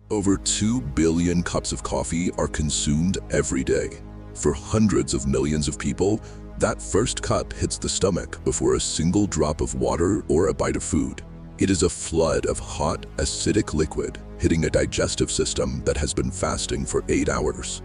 Over 2 billion cups of coffee are consumed every day. For hundreds of millions of people, that first cup hits the stomach before a single drop of water or a bite of food. It is a flood of hot, acidic liquid hitting a digestive system that has been fasting for 8 hours.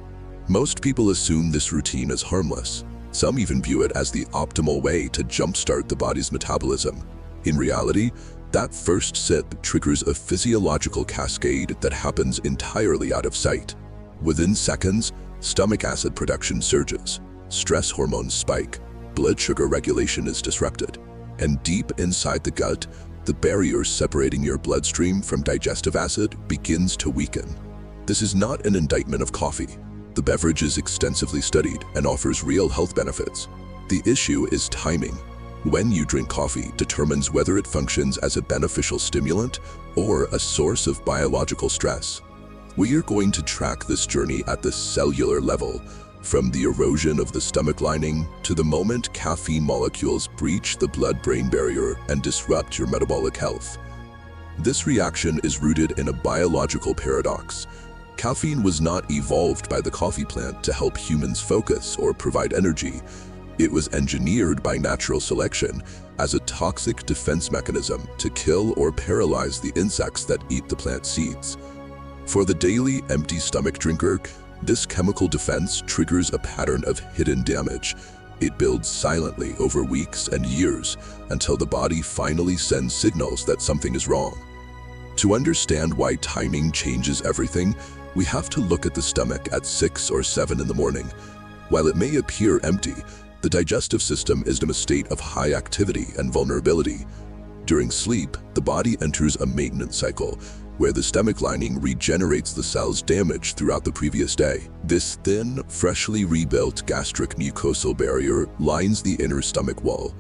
Most people assume this routine is harmless. Some even view it as the optimal way to jumpstart the body's metabolism. In reality, that first sip triggers a physiological cascade that happens entirely out of sight. Within seconds, stomach acid production surges, stress hormones spike, blood sugar regulation is disrupted, and deep inside the gut, the barrier separating your bloodstream from digestive acid begins to weaken. This is not an indictment of coffee. The beverage is extensively studied and offers real health benefits. The issue is timing. When you drink coffee determines whether it functions as a beneficial stimulant or a source of biological stress. We are going to track this journey at the cellular level, from the erosion of the stomach lining to the moment caffeine molecules breach the blood-brain barrier and disrupt your metabolic health. This reaction is rooted in a biological paradox. Caffeine was not evolved by the coffee plant to help humans focus or provide energy. It was engineered by natural selection as a toxic defense mechanism to kill or paralyze the insects that eat the plant seeds. For the daily empty stomach drinker, this chemical defense triggers a pattern of hidden damage. It builds silently over weeks and years until the body finally sends signals that something is wrong. To understand why timing changes everything, we have to look at the stomach at 6 or 7 in the morning. While it may appear empty, the digestive system is in a state of high activity and vulnerability. During sleep, the body enters a maintenance cycle, where the stomach lining regenerates the cells damaged throughout the previous day. This thin, freshly rebuilt gastric mucosal barrier lines the inner stomach wall.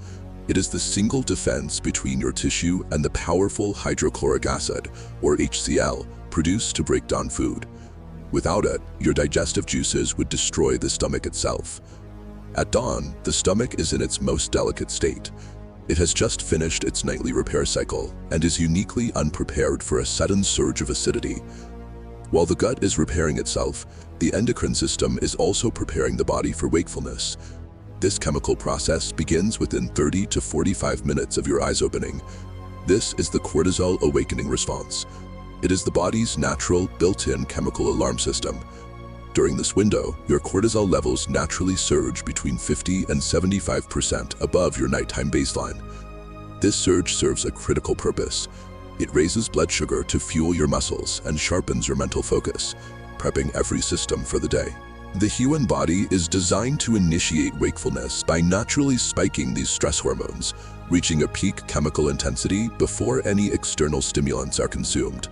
It is the single defense between your tissue and the powerful hydrochloric acid, or HCl, produced to break down food. Without it, your digestive juices would destroy the stomach itself. At dawn, the stomach is in its most delicate state. It has just finished its nightly repair cycle and is uniquely unprepared for a sudden surge of acidity. While the gut is repairing itself, the endocrine system is also preparing the body for wakefulness. This chemical process begins within 30 to 45 minutes of your eyes opening. This is the cortisol awakening response. It is the body's natural, built-in chemical alarm system. During this window, your cortisol levels naturally surge between 50 and 75% above your nighttime baseline. This surge serves a critical purpose. It raises blood sugar to fuel your muscles and sharpens your mental focus, prepping every system for the day. The human body is designed to initiate wakefulness by naturally spiking these stress hormones, reaching a peak chemical intensity before any external stimulants are consumed.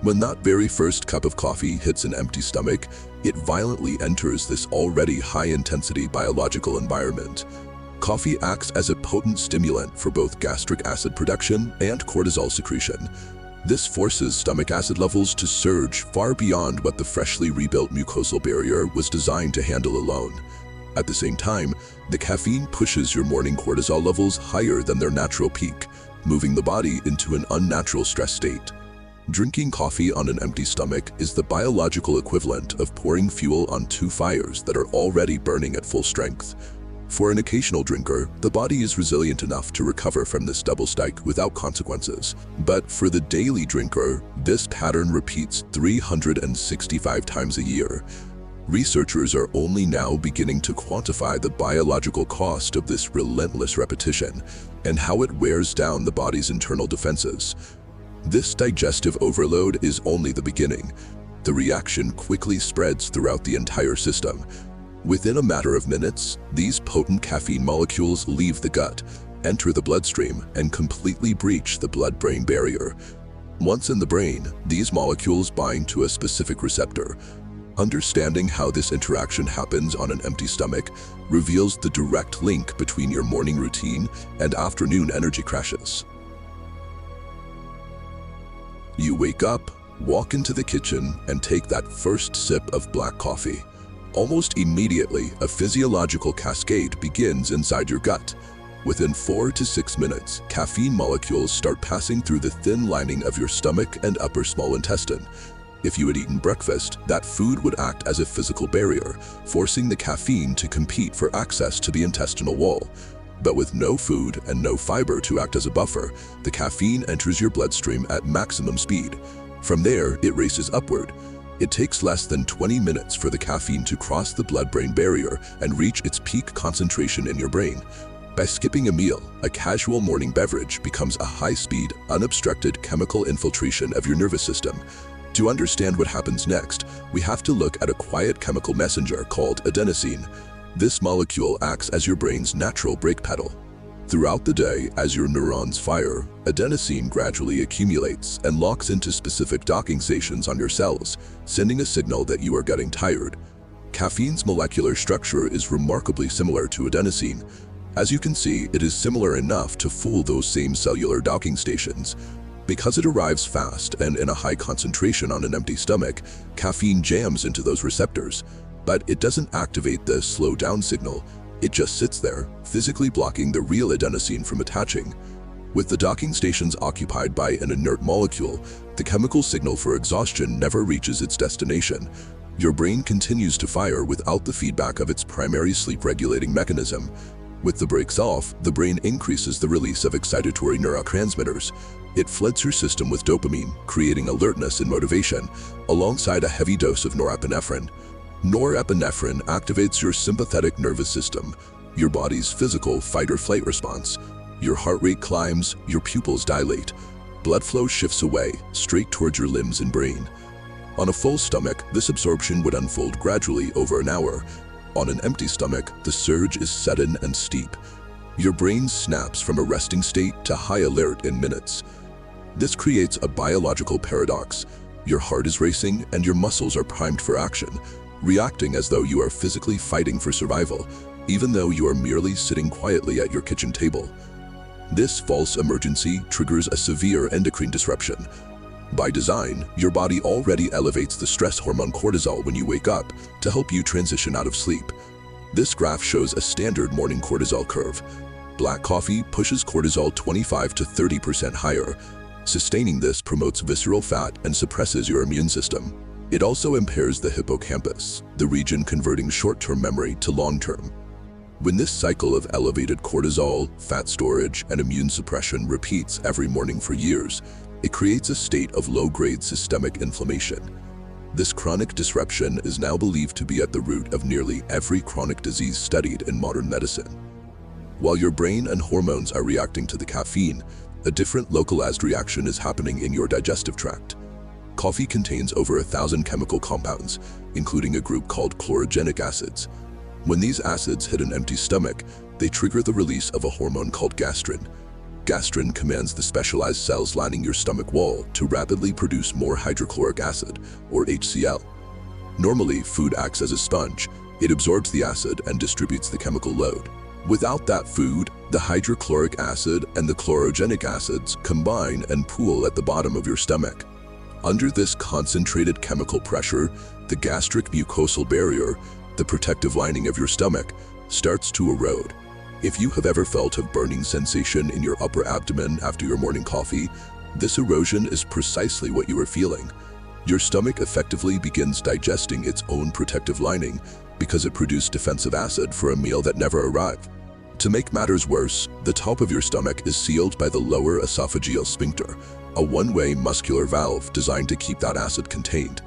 When that very first cup of coffee hits an empty stomach, it violently enters this already high-intensity biological environment. Coffee acts as a potent stimulant for both gastric acid production and cortisol secretion. This forces stomach acid levels to surge far beyond what the freshly rebuilt mucosal barrier was designed to handle alone. At the same time, the caffeine pushes your morning cortisol levels higher than their natural peak, moving the body into an unnatural stress state. Drinking coffee on an empty stomach is the biological equivalent of pouring fuel on 2 fires that are already burning at full strength. For an occasional drinker, the body is resilient enough to recover from this double spike without consequences. But for the daily drinker, this pattern repeats 365 times a year. Researchers are only now beginning to quantify the biological cost of this relentless repetition and how it wears down the body's internal defenses. This digestive overload is only the beginning. The reaction quickly spreads throughout the entire system. Within a matter of minutes, these potent caffeine molecules leave the gut, enter the bloodstream, and completely breach the blood-brain barrier. Once in the brain, these molecules bind to a specific receptor. Understanding how this interaction happens on an empty stomach reveals the direct link between your morning routine and afternoon energy crashes. You wake up, walk into the kitchen, and take that first sip of black coffee. Almost immediately, a physiological cascade begins inside your gut. Within 4 to 6 minutes, caffeine molecules start passing through the thin lining of your stomach and upper small intestine. If you had eaten breakfast, that food would act as a physical barrier, forcing the caffeine to compete for access to the intestinal wall. But with no food and no fiber to act as a buffer, the caffeine enters your bloodstream at maximum speed. From there, it races upward. It takes less than 20 minutes for the caffeine to cross the blood-brain barrier and reach its peak concentration in your brain. By skipping a meal, a casual morning beverage becomes a high-speed, unobstructed chemical infiltration of your nervous system. To understand what happens next, we have to look at a quiet chemical messenger called adenosine. This molecule acts as your brain's natural brake pedal. Throughout the day, as your neurons fire, adenosine gradually accumulates and locks into specific docking stations on your cells, sending a signal that you are getting tired. Caffeine's molecular structure is remarkably similar to adenosine. As you can see, it is similar enough to fool those same cellular docking stations. Because it arrives fast and in a high concentration on an empty stomach, caffeine jams into those receptors. But it doesn't activate the slow down signal. It just sits there, physically blocking the real adenosine from attaching. With the docking stations occupied by an inert molecule, the chemical signal for exhaustion never reaches its destination. Your brain continues to fire without the feedback of its primary sleep-regulating mechanism. With the brakes off, the brain increases the release of excitatory neurotransmitters. It floods your system with dopamine, creating alertness and motivation, alongside a heavy dose of norepinephrine. Norepinephrine activates your sympathetic nervous system, your body's physical fight-or-flight response. Your heart rate climbs, your pupils dilate. Blood flow shifts away, straight towards your limbs and brain. On a full stomach, this absorption would unfold gradually over an hour. On an empty stomach, the surge is sudden and steep. Your brain snaps from a resting state to high alert in minutes. This creates a biological paradox. Your heart is racing and your muscles are primed for action, reacting as though you are physically fighting for survival, even though you are merely sitting quietly at your kitchen table. This false emergency triggers a severe endocrine disruption. By design, your body already elevates the stress hormone cortisol when you wake up to help you transition out of sleep. This graph shows a standard morning cortisol curve. Black coffee pushes cortisol 25 to 30% higher. Sustaining this promotes visceral fat and suppresses your immune system. It also impairs the hippocampus, the region converting short-term memory to long-term. When this cycle of elevated cortisol, fat storage, and immune suppression repeats every morning for years, it creates a state of low-grade systemic inflammation. This chronic disruption is now believed to be at the root of nearly every chronic disease studied in modern medicine. While your brain and hormones are reacting to the caffeine, a different localized reaction is happening in your digestive tract. Coffee contains over 1,000 chemical compounds, including a group called chlorogenic acids. When these acids hit an empty stomach, they trigger the release of a hormone called gastrin. Gastrin commands the specialized cells lining your stomach wall to rapidly produce more hydrochloric acid, or HCl. Normally, food acts as a sponge. It absorbs the acid and distributes the chemical load. Without that food, the hydrochloric acid and the chlorogenic acids combine and pool at the bottom of your stomach. Under this concentrated chemical pressure, the gastric mucosal barrier, the protective lining of your stomach, starts to erode. If you have ever felt a burning sensation in your upper abdomen after your morning coffee, this erosion is precisely what you are feeling. Your stomach effectively begins digesting its own protective lining because it produced defensive acid for a meal that never arrived. To make matters worse, the top of your stomach is sealed by the lower esophageal sphincter, a one-way muscular valve designed to keep that acid contained.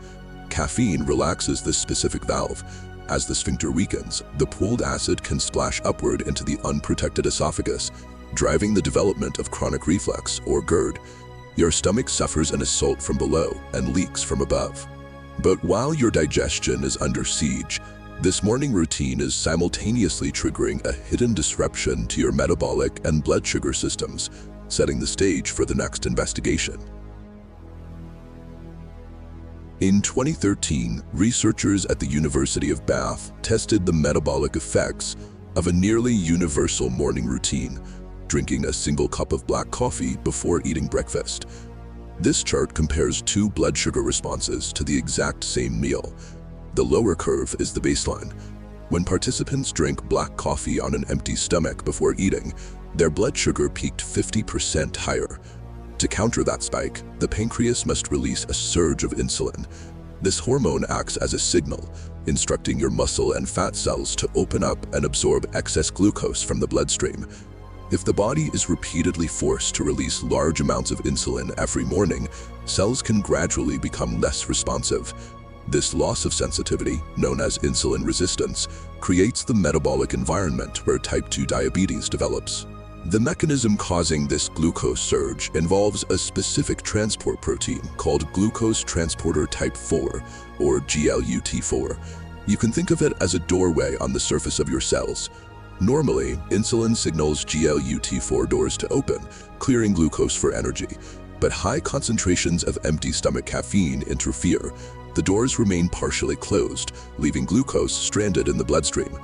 Caffeine relaxes this specific valve. As the sphincter weakens, the pooled acid can splash upward into the unprotected esophagus, driving the development of chronic reflux, or GERD. Your stomach suffers an assault from below and leaks from above. But while your digestion is under siege, this morning routine is simultaneously triggering a hidden disruption to your metabolic and blood sugar systems, setting the stage for the next investigation. In 2013, researchers at the University of Bath tested the metabolic effects of a nearly universal morning routine, drinking a single cup of black coffee before eating breakfast. This chart compares two blood sugar responses to the exact same meal. The lower curve is the baseline. When participants drank black coffee on an empty stomach before eating, their blood sugar peaked 50% higher. To counter that spike, the pancreas must release a surge of insulin. This hormone acts as a signal, instructing your muscle and fat cells to open up and absorb excess glucose from the bloodstream. If the body is repeatedly forced to release large amounts of insulin every morning, cells can gradually become less responsive. This loss of sensitivity, known as insulin resistance, creates the metabolic environment where type 2 diabetes develops. The mechanism causing this glucose surge involves a specific transport protein called glucose transporter type 4, or GLUT4. You can think of it as a doorway on the surface of your cells. Normally, insulin signals GLUT4 doors to open, clearing glucose for energy. But high concentrations of empty stomach caffeine interfere. The doors remain partially closed, leaving glucose stranded in the bloodstream.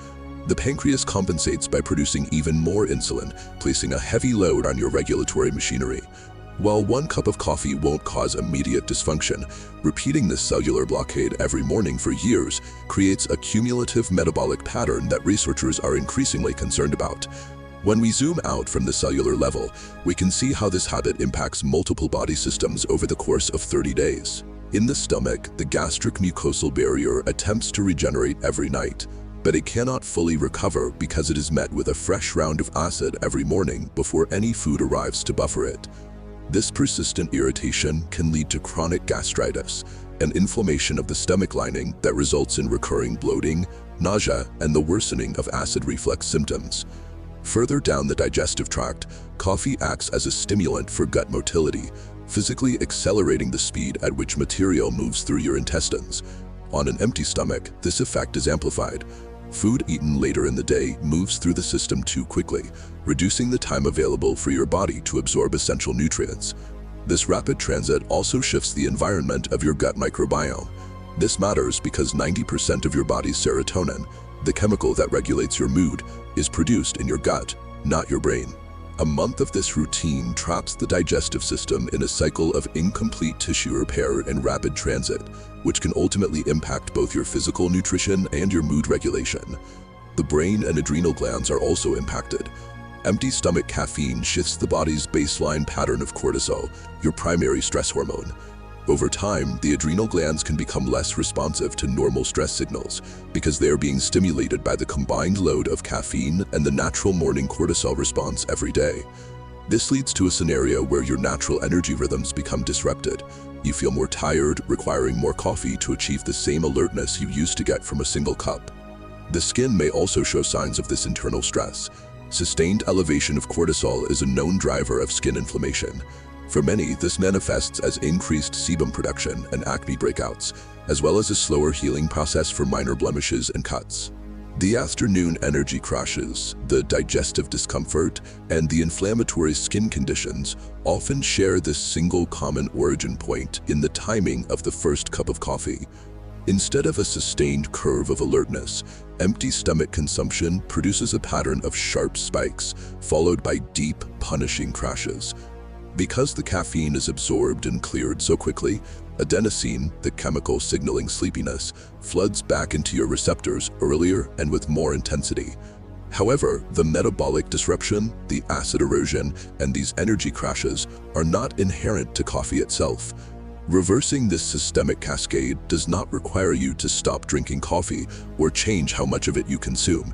The pancreas compensates by producing even more insulin, placing a heavy load on your regulatory machinery. While 1 cup of coffee won't cause immediate dysfunction, repeating this cellular blockade every morning for years creates a cumulative metabolic pattern that researchers are increasingly concerned about. When we zoom out from the cellular level, we can see how this habit impacts multiple body systems over the course of 30 days. In the stomach, the gastric mucosal barrier attempts to regenerate every night, but it cannot fully recover because it is met with a fresh round of acid every morning before any food arrives to buffer it. This persistent irritation can lead to chronic gastritis, an inflammation of the stomach lining that results in recurring bloating, nausea, and the worsening of acid reflux symptoms. Further down the digestive tract, coffee acts as a stimulant for gut motility, physically accelerating the speed at which material moves through your intestines. On an empty stomach, this effect is amplified. Food eaten later in the day moves through the system too quickly, reducing the time available for your body to absorb essential nutrients. This rapid transit also shifts the environment of your gut microbiome. This matters because 90% of your body's serotonin, the chemical that regulates your mood, is produced in your gut, not your brain. A month of this routine traps the digestive system in a cycle of incomplete tissue repair and rapid transit, which can ultimately impact both your physical nutrition and your mood regulation. The brain and adrenal glands are also impacted. Empty stomach caffeine shifts the body's baseline pattern of cortisol, your primary stress hormone. Over time, the adrenal glands can become less responsive to normal stress signals because they are being stimulated by the combined load of caffeine and the natural morning cortisol response every day. This leads to a scenario where your natural energy rhythms become disrupted. You feel more tired, requiring more coffee to achieve the same alertness you used to get from a single cup. The skin may also show signs of this internal stress. Sustained elevation of cortisol is a known driver of skin inflammation. For many, this manifests as increased sebum production and acne breakouts, as well as a slower healing process for minor blemishes and cuts. The afternoon energy crashes, the digestive discomfort, and the inflammatory skin conditions often share this single common origin point in the timing of the first cup of coffee. Instead of a sustained curve of alertness, empty stomach consumption produces a pattern of sharp spikes, followed by deep, punishing crashes. Because the caffeine is absorbed and cleared so quickly, adenosine, the chemical signaling sleepiness, floods back into your receptors earlier and with more intensity. However, the metabolic disruption, the acid erosion, and these energy crashes are not inherent to coffee itself. Reversing this systemic cascade does not require you to stop drinking coffee or change how much of it you consume.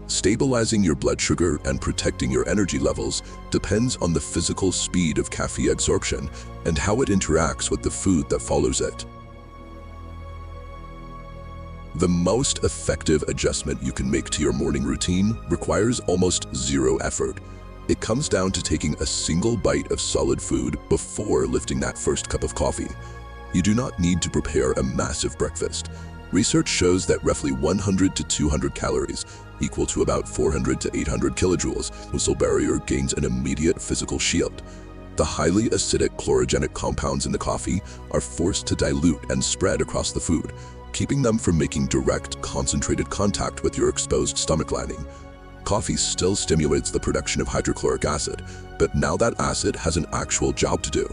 Stabilizing your blood sugar and protecting your energy levels depends on the physical speed of caffeine absorption and how it interacts with the food that follows it. The most effective adjustment you can make to your morning routine requires almost zero effort. It comes down to taking a single bite of solid food before lifting that first cup of coffee. You do not need to prepare a massive breakfast. Research shows that roughly 100 to 200 calories, equal to about 400 to 800 kilojoules, mucosal barrier gains an immediate physical shield. The highly acidic chlorogenic compounds in the coffee are forced to dilute and spread across the food, keeping them from making direct, concentrated contact with your exposed stomach lining. Coffee still stimulates the production of hydrochloric acid, but now that acid has an actual job to do.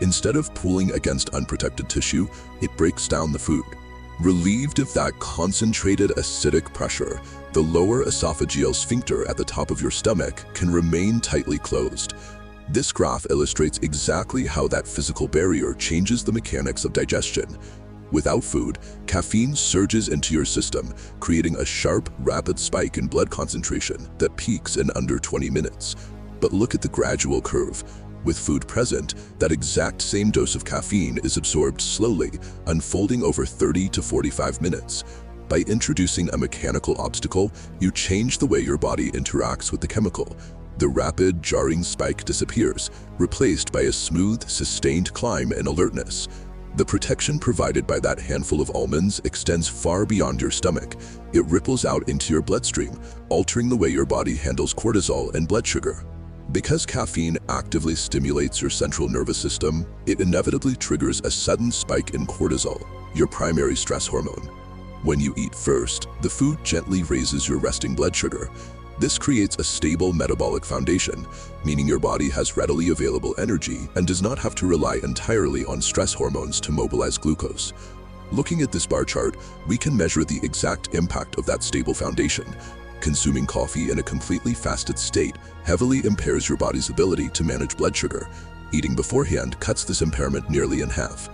Instead of pooling against unprotected tissue, it breaks down the food. Relieved of that concentrated acidic pressure, the lower esophageal sphincter at the top of your stomach can remain tightly closed. This graph illustrates exactly how that physical barrier changes the mechanics of digestion. Without food, caffeine surges into your system, creating a sharp, rapid spike in blood concentration that peaks in under 20 minutes. But look at the gradual curve. With food present, that exact same dose of caffeine is absorbed slowly, unfolding over 30 to 45 minutes. By introducing a mechanical obstacle, you change the way your body interacts with the chemical. The rapid, jarring spike disappears, replaced by a smooth, sustained climb in alertness. The protection provided by that handful of almonds extends far beyond your stomach. It ripples out into your bloodstream, altering the way your body handles cortisol and blood sugar. Because caffeine actively stimulates your central nervous system, it inevitably triggers a sudden spike in cortisol, your primary stress hormone. When you eat first, the food gently raises your resting blood sugar. This creates a stable metabolic foundation, meaning your body has readily available energy and does not have to rely entirely on stress hormones to mobilize glucose. Looking at this bar chart, we can measure the exact impact of that stable foundation. Consuming coffee in a completely fasted state heavily impairs your body's ability to manage blood sugar. Eating beforehand cuts this impairment nearly in half.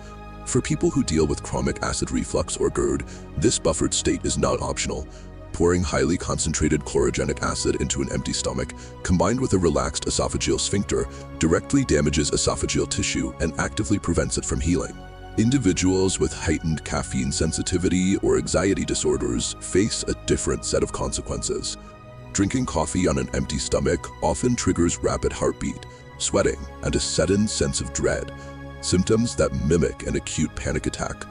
For people who deal with chronic acid reflux or GERD, this buffered state is not optional. Pouring highly concentrated chlorogenic acid into an empty stomach, combined with a relaxed esophageal sphincter, directly damages esophageal tissue and actively prevents it from healing. Individuals with heightened caffeine sensitivity or anxiety disorders face a different set of consequences. Drinking coffee on an empty stomach often triggers rapid heartbeat, sweating, and a sudden sense of dread, symptoms that mimic an acute panic attack.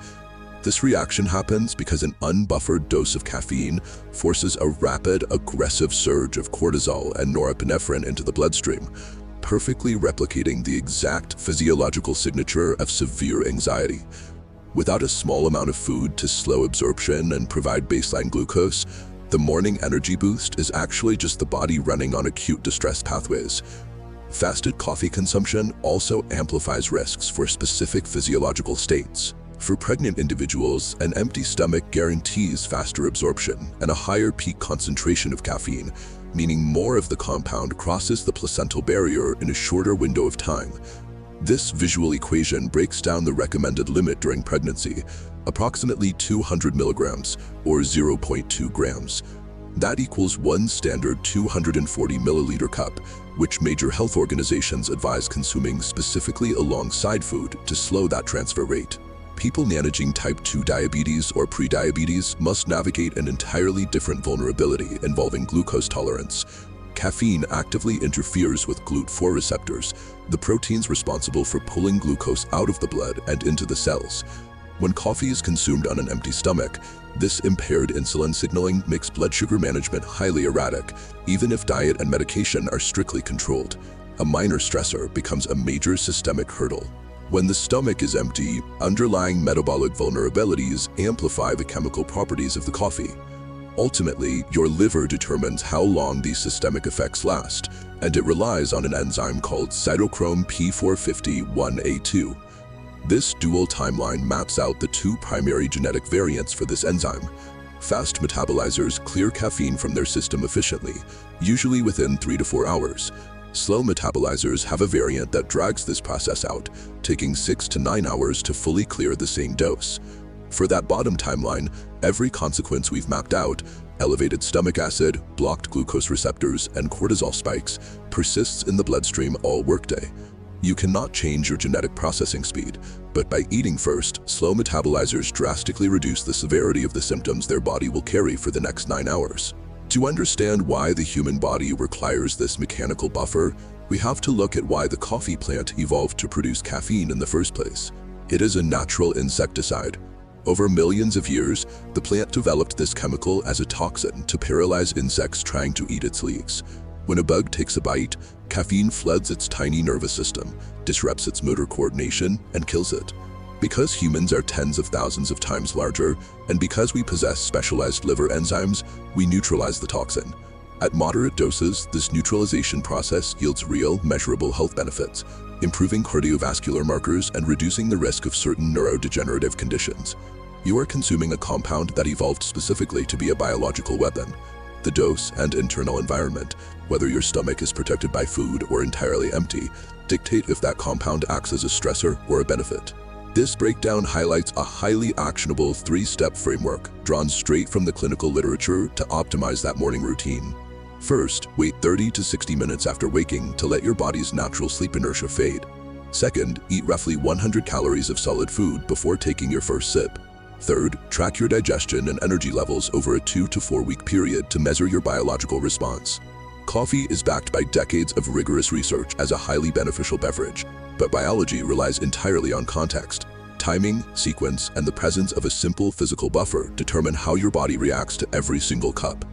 This reaction happens because an unbuffered dose of caffeine forces a rapid, aggressive surge of cortisol and norepinephrine into the bloodstream, perfectly replicating the exact physiological signature of severe anxiety. Without a small amount of food to slow absorption and provide baseline glucose, the morning energy boost is actually just the body running on acute distress pathways. Fasted coffee consumption also amplifies risks for specific physiological states. For pregnant individuals, an empty stomach guarantees faster absorption and a higher peak concentration of caffeine, meaning more of the compound crosses the placental barrier in a shorter window of time. This visual equation breaks down the recommended limit during pregnancy, approximately 200 milligrams or 0.2 grams. That equals one standard 240 milliliter cup, which major health organizations advise consuming specifically alongside food to slow that transfer rate. People managing type 2 diabetes or prediabetes must navigate an entirely different vulnerability involving glucose tolerance. Caffeine actively interferes with GLUT4 receptors, the proteins responsible for pulling glucose out of the blood and into the cells. When coffee is consumed on an empty stomach, this impaired insulin signaling makes blood sugar management highly erratic, even if diet and medication are strictly controlled. A minor stressor becomes a major systemic hurdle. When the stomach is empty, underlying metabolic vulnerabilities amplify the chemical properties of the coffee. Ultimately, your liver determines how long these systemic effects last, and it relies on an enzyme called cytochrome P450-1A2. This dual timeline maps out the two primary genetic variants for this enzyme. Fast metabolizers clear caffeine from their system efficiently, usually within 3 to 4 hours. Slow metabolizers have a variant that drags this process out, taking 6 to 9 hours to fully clear the same dose. For that bottom timeline, every consequence we've mapped out, elevated stomach acid, blocked glucose receptors, and cortisol spikes, persists in the bloodstream all workday. You cannot change your genetic processing speed, but by eating first, slow metabolizers drastically reduce the severity of the symptoms their body will carry for the next 9 hours. To understand why the human body requires this mechanical buffer, we have to look at why the coffee plant evolved to produce caffeine in the first place. It is a natural insecticide. Over millions of years, the plant developed this chemical as a toxin to paralyze insects trying to eat its leaves. When a bug takes a bite, caffeine floods its tiny nervous system, disrupts its motor coordination, and kills it. Because humans are tens of thousands of times larger, and because we possess specialized liver enzymes, we neutralize the toxin. At moderate doses, this neutralization process yields real, measurable health benefits, improving cardiovascular markers and reducing the risk of certain neurodegenerative conditions. You are consuming a compound that evolved specifically to be a biological weapon. The dose and internal environment, whether your stomach is protected by food or entirely empty, dictate if that compound acts as a stressor or a benefit. This breakdown highlights a highly actionable 3-step framework drawn straight from the clinical literature to optimize that morning routine. First, wait 30 to 60 minutes after waking to let your body's natural sleep inertia fade. Second, eat roughly 100 calories of solid food before taking your first sip. Third, track your digestion and energy levels over a 2 to 4 week period to measure your biological response. Coffee is backed by decades of rigorous research as a highly beneficial beverage, but biology relies entirely on context. Timing, sequence, and the presence of a simple physical buffer determine how your body reacts to every single cup.